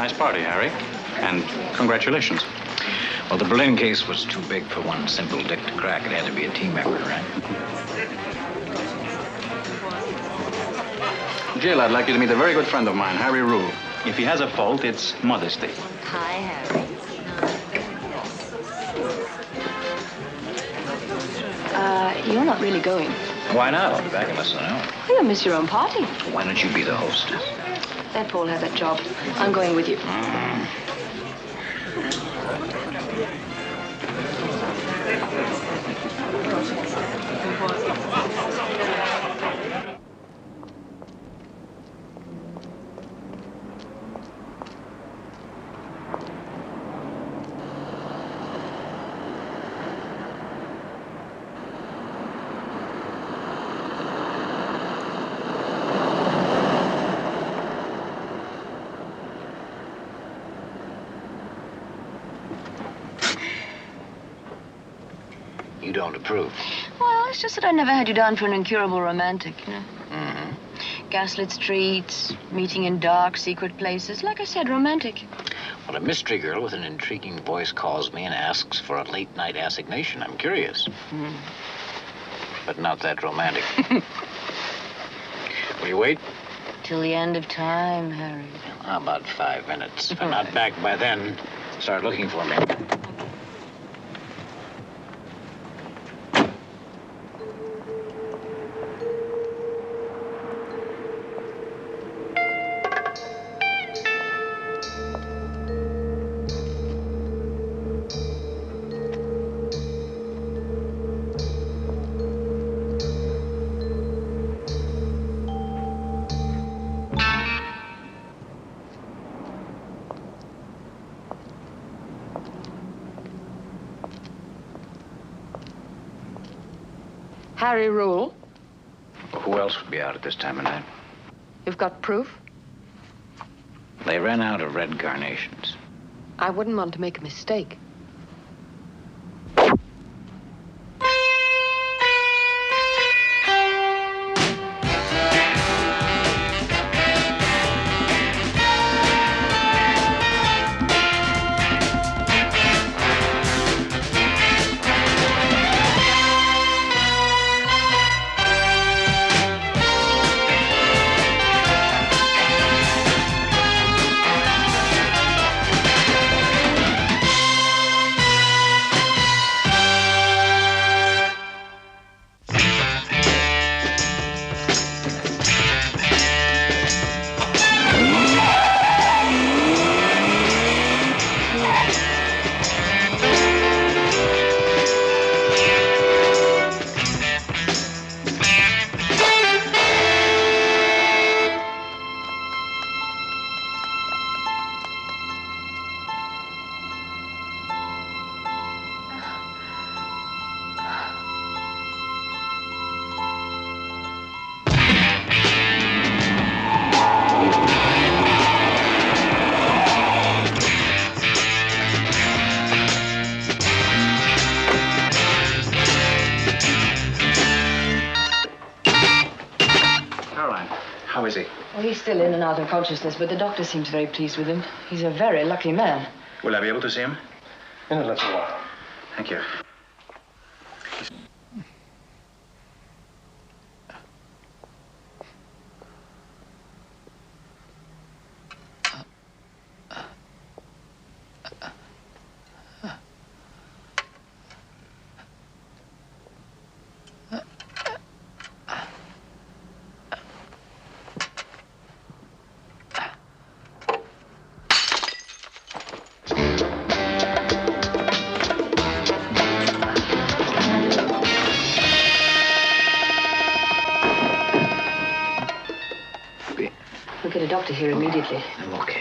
nice party, Harry. And congratulations. Well, the Berlin case was too big for one simple dick to crack. It had to be a team effort, right? Jill, I'd like you to meet a very good friend of mine, Harry Rule. If he has a fault, it's modesty. Hi, Harry. You're not really going. Why not? I'll be back in less than an hour. Oh, you'll miss your own party. Why don't you be the host? Let Paul have that job. I'm going with you. You don't approve. Well, it's just that I never had you down for an incurable romantic, you know. Gaslit streets, meeting in dark, secret places. Like I said, romantic. Well, a mystery girl with an intriguing voice calls me and asks for a late-night assignation. I'm curious. But not that romantic. Will you wait? Till the end of time, Harry. How about 5 minutes? If I'm not back by then, start looking for me. Harry Rule, Who else would be out at this time of night? you've got proof? They ran out of red carnations. I wouldn't want to make a mistake. How is he? Well, he's still in and out of consciousness, but the doctor seems very pleased with him. He's a very lucky man. Will I be able to see him? In a little while. Thank you. We'll get a doctor here immediately. I'm okay.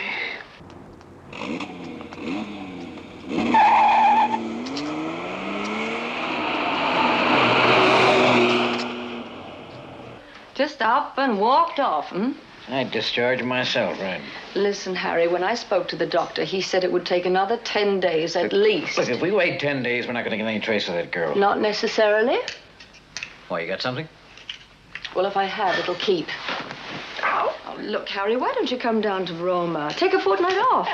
Just up and walked off, hmm? I discharged myself, right? Listen, Harry, when I spoke to the doctor, he said it would take another 10 days at least. Look, if we wait 10 days, we're not going to get any trace of that girl. Not necessarily. Why, you got something? Well, if I have, it'll keep. Oh, look, Harry, why don't you come down to Roma? Take a fortnight off.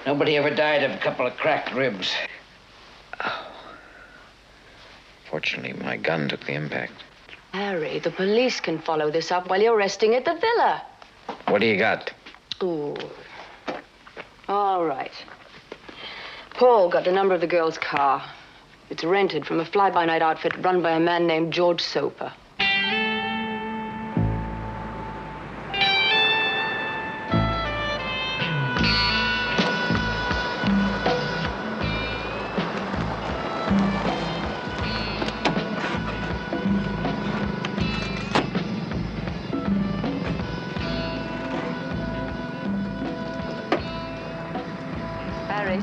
Nobody ever died of a couple of cracked ribs. Oh. Fortunately, my gun took the impact. Harry, the police can follow this up while you're resting at the villa. What do you got? Ooh. All right. Paul got the number of the girl's car. It's rented from a fly-by-night outfit run by a man named George Soper. Harry.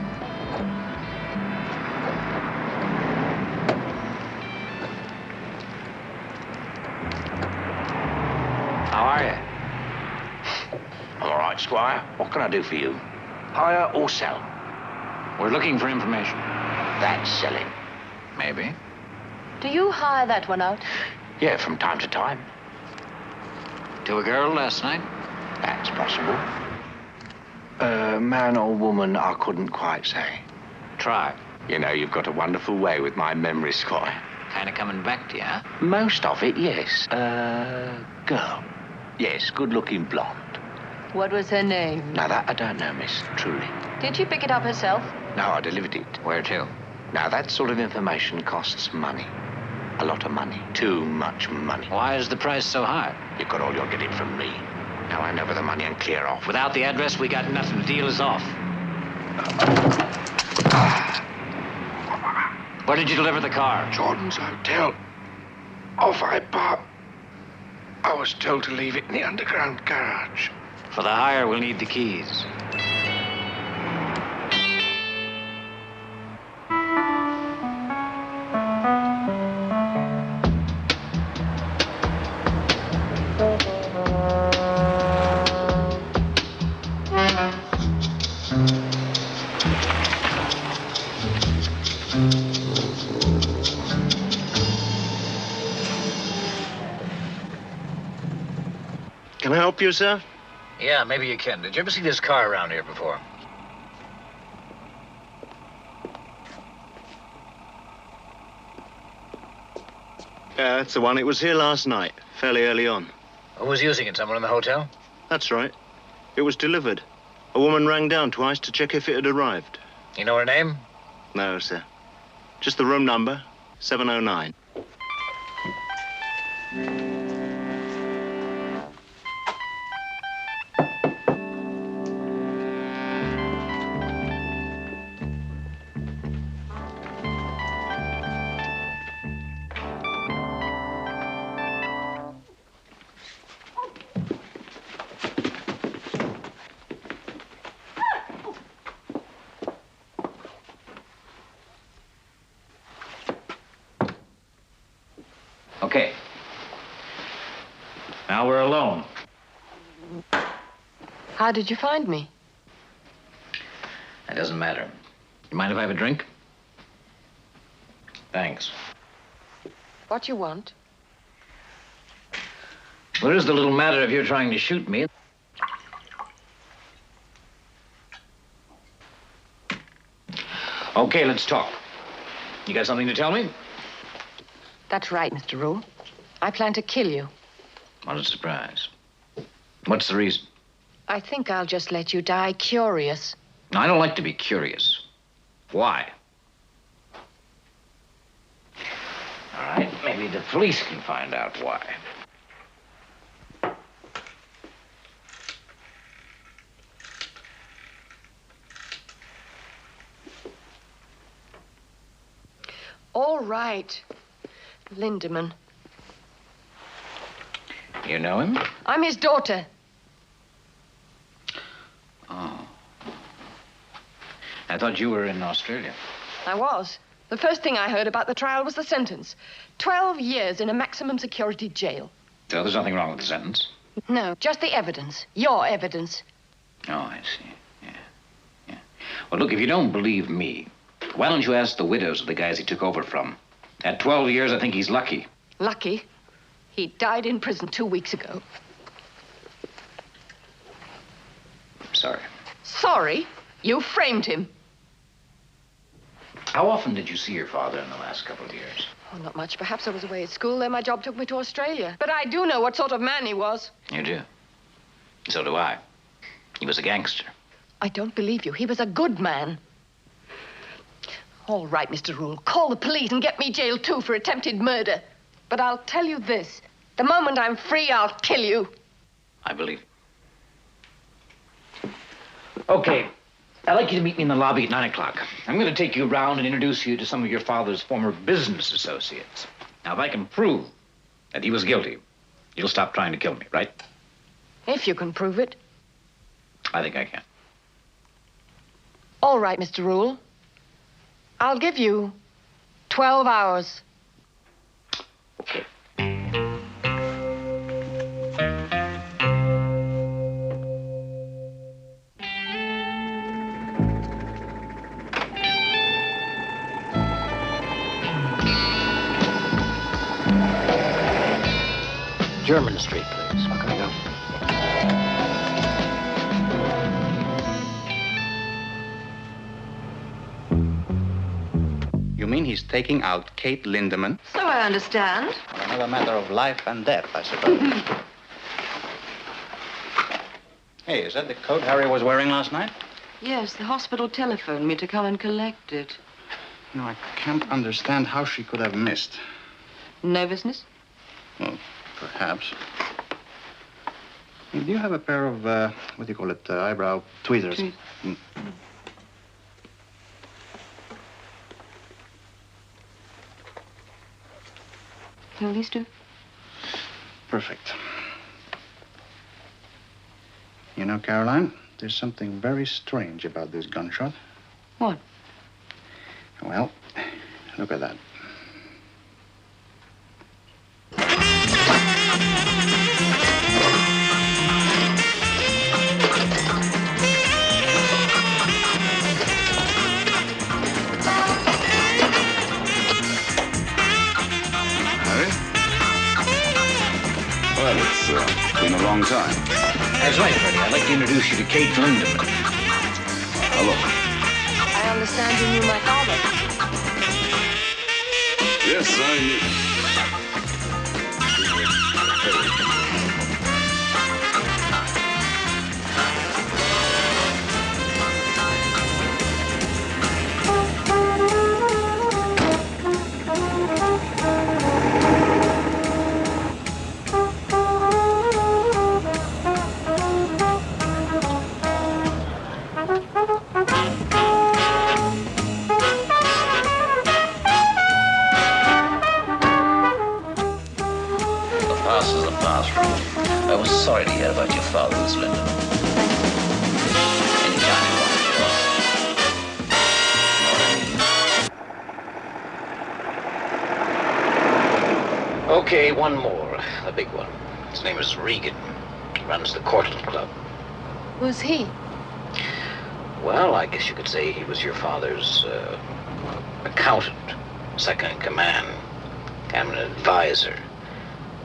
How are you? I'm all right, Squire. What can I do for you? Hire or sell? We're looking for information. That's selling. Maybe. Do you hire that one out? Yeah, from time to time. To a girl last night? That's possible. Man or woman, I couldn't quite say. Try. You know, you've got a wonderful way with my memory, Squire. Kind of coming back to you, huh? Most of it, yes. Girl. Yes, good-looking blonde. What was her name? Now, that I don't know, miss, truly. Did she pick it up herself? No, I delivered it. Where to? Now, that sort of information costs money. A lot of money. Too much money. Why is the price so high? You got all you're getting from me. Now I know where the money and clear off. Without the address, we got nothing. The deal is off. Where did you deliver the car? Jordan's Hotel. Off Hyde Park. I was told to leave it in the underground garage. For the hire, we'll need the keys. Can I help you, sir? Yeah, maybe you can. Did you ever see this car around here before? Yeah, that's the one. It was here last night, fairly early on. Who was using it? Someone in the hotel? That's right. It was delivered. A woman rang down twice to check if it had arrived. You know her name? No, sir. Just the room number, 709. Okay. Now we're alone. How did you find me? That doesn't matter. You mind if I have a drink? Thanks. What you want? What is the little matter if you're trying to shoot me? Okay, let's talk. You got something to tell me? That's right, Mr. Rule. I plan to kill you. What a surprise. What's the reason? I think I'll just let you die curious. I don't like to be curious. Why? All right, maybe the police can find out why. All right. Lindemann. You know him? I'm his daughter. Oh. I thought you were in Australia. I was. The first thing I heard about the trial was the sentence. 12 years in a maximum security jail. So there's nothing wrong with the sentence? No, just the evidence. Your evidence. Oh, I see. Yeah. Well, look, if you don't believe me, why don't you ask the widows of the guys he took over from? At 12 years, I think he's lucky. Lucky. He died in prison 2 weeks ago. sorry. You framed him. How often did you see your father in the last couple of years? Oh, not much. Perhaps I was away at school. Then my job took me to Australia. But I do know what sort of man he was. You do? So do I. He was a gangster. I don't believe you. He was a good man. All right, Mr. Rule. Call the police and get me jailed, too, for attempted murder. But I'll tell you this. The moment I'm free, I'll kill you. I believe. Okay. I'd like you to meet me in the lobby at 9 o'clock. I'm going to take you around and introduce you to some of your father's former business associates. Now, if I can prove that he was guilty, you'll stop trying to kill me, right? If you can prove it. I think I can. All right, Mr. Rule. I'll give you 12 hours. Okay. German Street, please. Where can I go? You mean he's taking out Kate Lindemann? So I understand. On another matter of life and death, I suppose. Hey, is that the coat Harry was wearing last night? Yes, the hospital telephoned me to come and collect it. No, I can't understand how she could have missed. Nervousness? Well, perhaps. Do you have a pair of, what do you call it, eyebrow tweezers? Mm. Will these do? Perfect. You know, Caroline, there's something very strange about this gunshot. What? Well, look at that. Well, it's been a long time. That's right, Freddie. I'd like to introduce you to Kate Lindemann. Hello. I understand you knew my father. Yes, I knew. I was sorry to hear about your father, Miss Lindemann. Anytime you want, you know. Okay, one more. A big one. His name is Regan. He runs the Cortland Club. Who's he? Well, I guess you could say he was your father's accountant, second in command, and an advisor.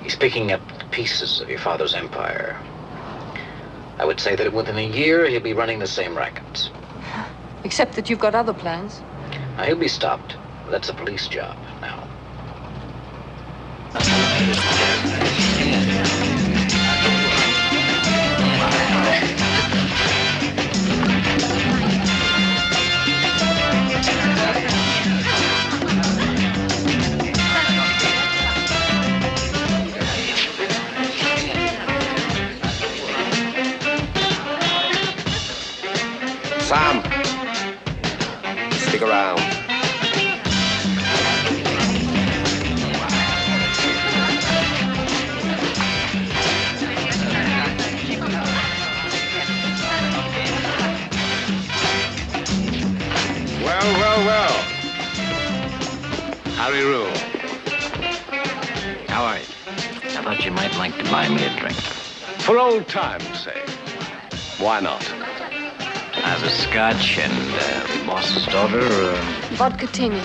He's picking up pieces of your father's empire. I would say that within a year, he'll be running the same rackets. Except that you've got other plans. Now, he'll be stopped. That's a police job now. Sam, stick around. Well. Harry Rule. How are you? I thought you might like to buy me a drink. For old time's sake. Why not? As a scotch and the boss's daughter, Vodka tini.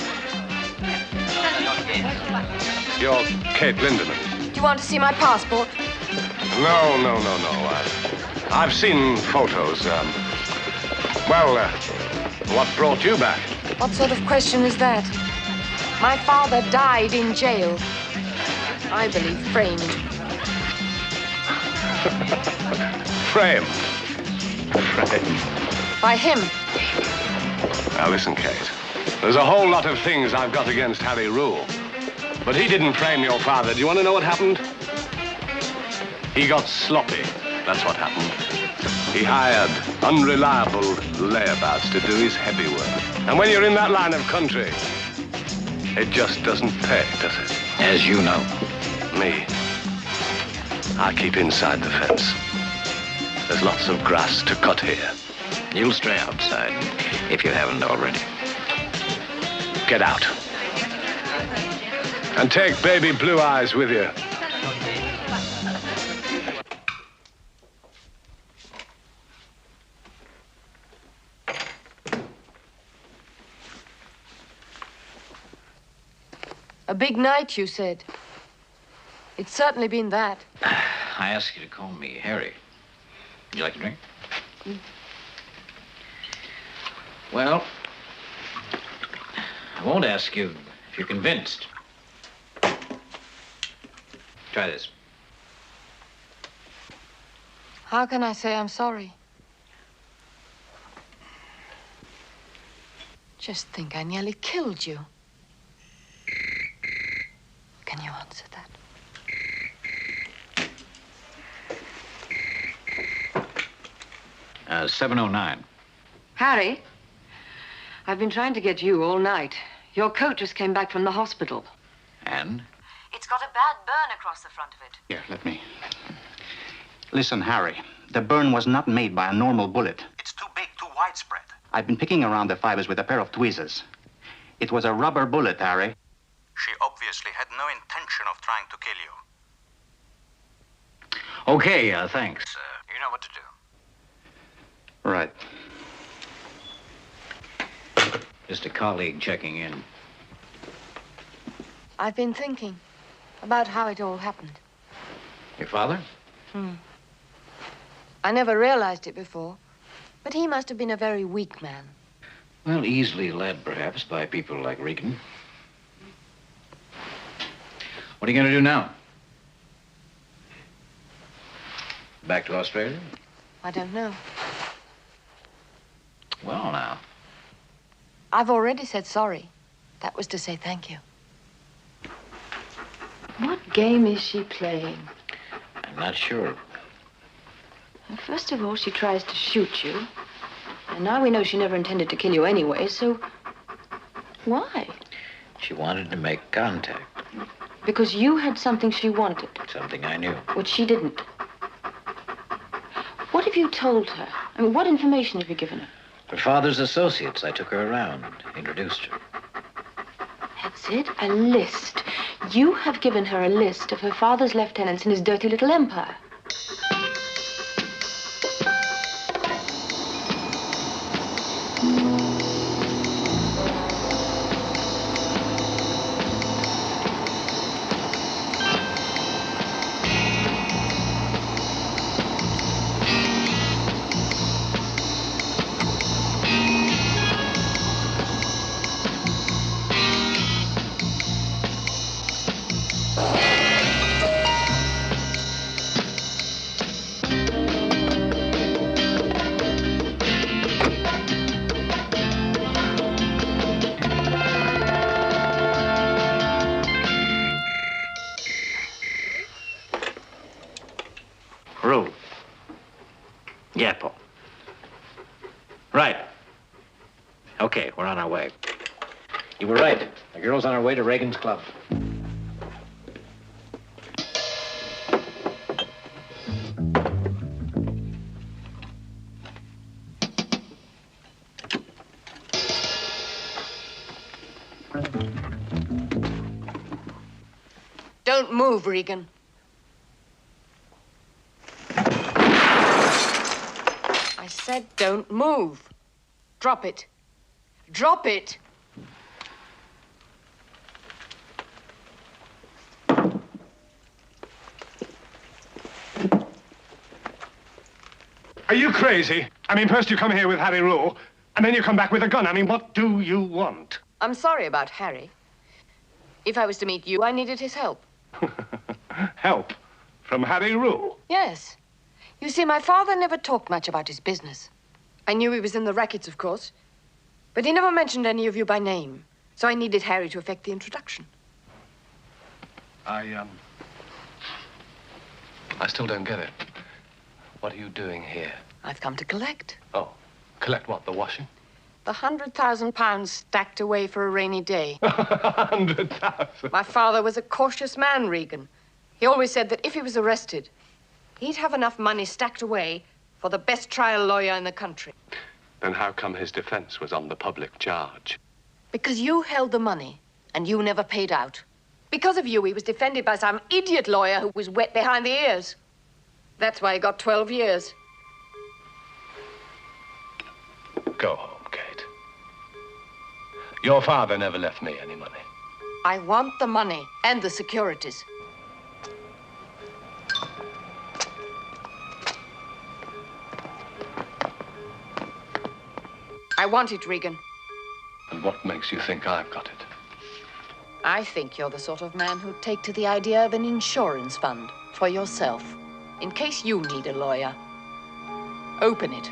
You're Kate Lindemann. Do you want to see my passport? No. I've seen photos. Well, what brought you back? What sort of question is that? My father died in jail. I believe framed. Framed. Framed. By him. Now listen, Kate. There's a whole lot of things I've got against Harry Rule. But he didn't frame your father. Do you want to know what happened? He got sloppy. That's what happened. He hired unreliable layabouts to do his heavy work. And when you're in that line of country, it just doesn't pay, does it? As you know. Me, I keep inside the fence. There's lots of grass to cut here. You'll stray outside, if you haven't already. Get out. And take baby Blue Eyes with you. A big night, you said. It's certainly been that. I asked you to call me Harry. Would you like a drink? Well, I won't ask you if you're convinced. Try this. How can I say I'm sorry? Just think, I nearly killed you. Can you answer that? 709. Harry, I've been trying to get you all night. Your coat just came back from the hospital. And? It's got a bad burn across the front of it. Here, let me. Listen, Harry, the burn was not made by a normal bullet. It's too big, too widespread. I've been picking around the fibers with a pair of tweezers. It was a rubber bullet, Harry. She obviously had no intention of trying to kill you. Okay, thanks. You know what to do. Right. Just a colleague checking in. I've been thinking about how it all happened. Your father? I never realized it before, but he must have been a very weak man. Well, easily led, perhaps, by people like Regan. What are you going to do now? Back to Australia? I don't know. Well, now. I've already said sorry. That was to say thank you. What game is she playing? I'm not sure. Well, first of all, she tries to shoot you. And now we know she never intended to kill you anyway, so why? She wanted to make contact. Because you had something she wanted. Something I knew. Which she didn't. What have you told her? I mean, what information have you given her? Her father's associates. I took her around, introduced her. That's it, a list. You have given her a list of her father's lieutenants in his dirty little empire. Rule. Yeah, Paul. Right. Okay, we're on our way. You were right. The girl's on her way to Reagan's club. Don't move, Regan. I said don't move. Drop it. Drop it. Are you crazy? I mean, first you come here with Harry Rule, and then you come back with a gun. I mean, what do you want? I'm sorry about Harry. If I was to meet you, I needed his help. Help? From Harry Rule? Yes. You see, my father never talked much about his business. I knew he was in the rackets, of course. But he never mentioned any of you by name. So I needed Harry to effect the introduction. I still don't get it. What are you doing here? I've come to collect. Oh, collect what, the washing? The £100,000 stacked away for a rainy day. 100,000? My father was a cautious man, Regan. He always said that if he was arrested, he'd have enough money stacked away for the best trial lawyer in the country. Then how come his defense was on the public charge? Because you held the money, and you never paid out. Because of you, he was defended by some idiot lawyer who was wet behind the ears. That's why he got 12 years. Go home, Kate. Your father never left me any money. I want the money and the securities. I want it, Regan. And what makes you think I've got it? I think you're the sort of man who'd take to the idea of an insurance fund for yourself, in case you need a lawyer. Open it.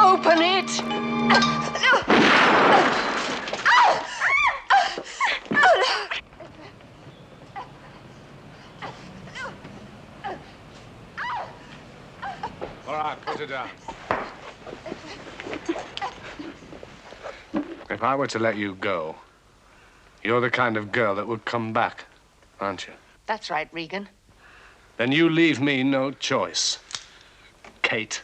Open it! All right, put it down. If I were to let you go, you're the kind of girl that would come back, aren't you? That's right, Regan. Then you leave me no choice, Kate.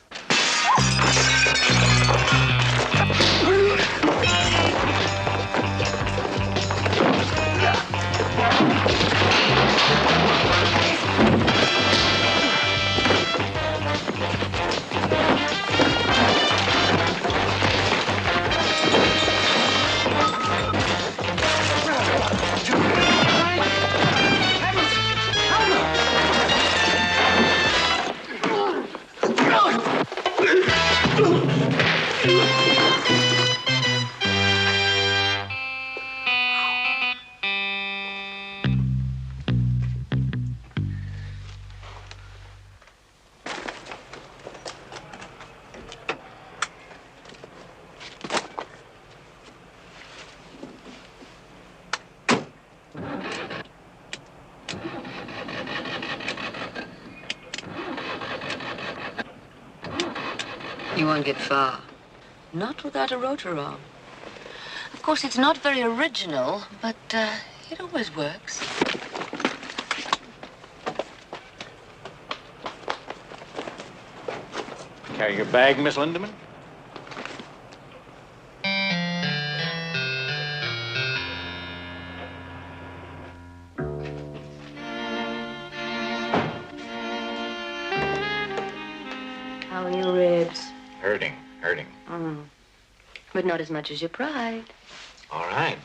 You won't get far. Not without a rotor arm. Of course, it's not very original, but it always works. Carry your bag, Miss Lindemann? How are your ribs? Hurting. But not as much as your pride. All right.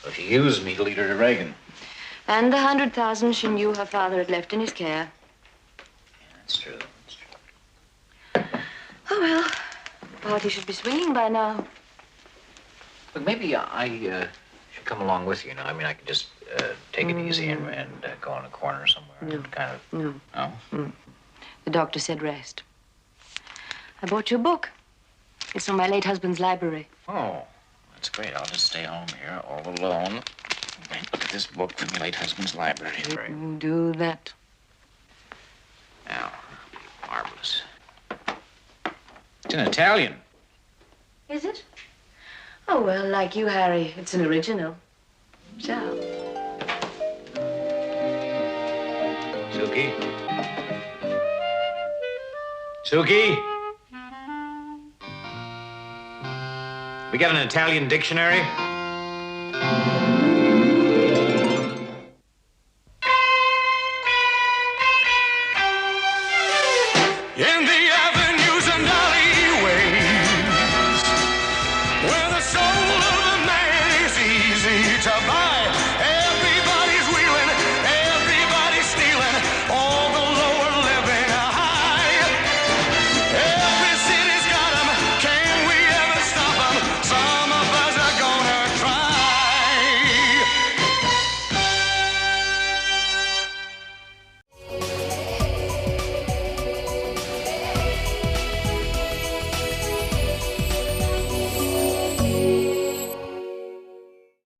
So she used me to lead her to Reagan. And the 100,000 she knew her father had left in his care. Yeah, that's true. Oh, well, the party should be swinging by now. Look, maybe I should come along with you. I mean, I could just take it easy and go in a corner somewhere and kind of... No. No? The doctor said rest. I bought you a book. It's from my late husband's library. Oh, that's great. I'll just stay home here all alone. And look at this book from my late husband's library. Do that. Now, marvelous. It's in Italian. Is it? Oh, well, like you, Harry, it's an original. Ciao. Suki? Suki? We got an Italian dictionary? In the